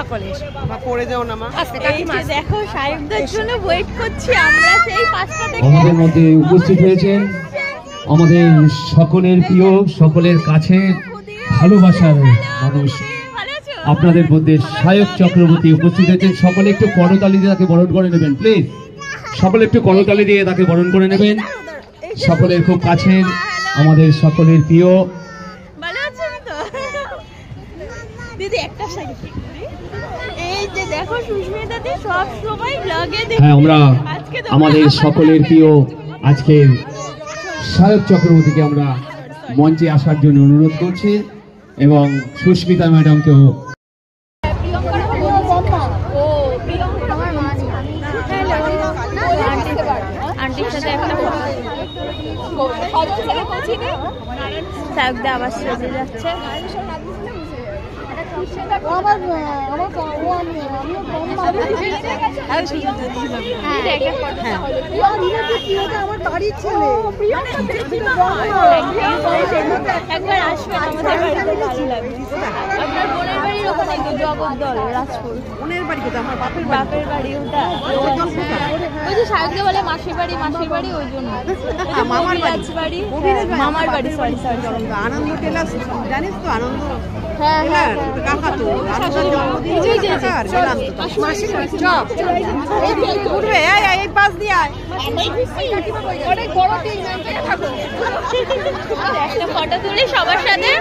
সকলে পড়ে যাও না মা। দেখো সাহেবদের জন্য ওয়েট করছি আমরা সেই 5টা থেকে। আমাদের মধ্যে উপস্থিত হয়েছেন আমাদের সকলের প্রিয়, সকলের কাছে ভালোবাসার মানুষ, আপনাদের মধ্যে সায়ক চক্রবর্তী উপস্থিত হয়েছেন। সকলে একটু করতালি দিয়ে তাকে বরণ করে নেবেন প্লিজ, সকলে একটু করতালি দিয়ে তাকে বরণ করে নেবেন। সকলের খুব কাছের, আমাদের সকলের প্রিয়। ভালো আছেন তো দিদি? একটা সাইড এই যে দেখো সুস্মিতা দি সব সময় ব্লগে দেখি। হ্যাঁ, আমরা আমাদের সকলের প্রিয় আজকের সায়ক চক্রবর্তীকে আমরা মঞ্চে আসার জন্য অনুরোধ করছি এবং সুস্মিতা ম্যাডামকেও। আন্টির সাথে একটা সাহেবদা আবার সেজে যাচ্ছে। একবার আসবে আমাদের বাড়িতে, ভালো লাগবে। আপনার বোনের বাড়ির ওখানে জগদ্দল রাজপুর। বোনের বাড়ি কোথায়? আমার বাপের বাপের বাড়ি ওটা। ওই যে সাহেবকে বলে মাসির বাড়ি, মাসির বাড়ি ওই জন্য। মামার বাড়ি, মামার বাড়ি। সরি সরি, আনন্দ টেলার জানিস তো? আনন্দ হ্যাঁ হ্যাঁ কাকা তো উঠবে এই পাশ দিয়ে একটা ফটো তুলি সবার সাথে।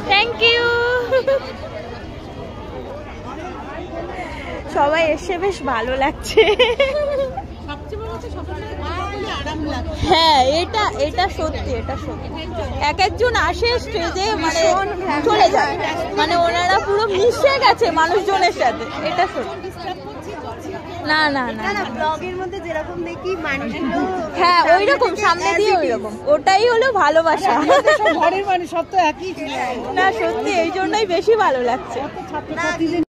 Thank you. সবাই এসে বেশ ভালো লাগছে। হ্যাঁ, এটা সত্যি, এটা সত্যি। এক একজন আসে স্টেজে মানে চলে যায়, মানে ওনারা পুরো মিশে গেছে মানুষজনের সাথে, এটা সত্যি। না না না, ব্লগের মধ্যে যেরকম দেখি মানুষগুলো, হ্যাঁ ওই রকম সামনে দিয়ে ওই রকম, ওটাই হলো ভালোবাসা। ঘরের মানুষ সব তো একই। না সত্যি এই জন্যই বেশি ভালো লাগছে।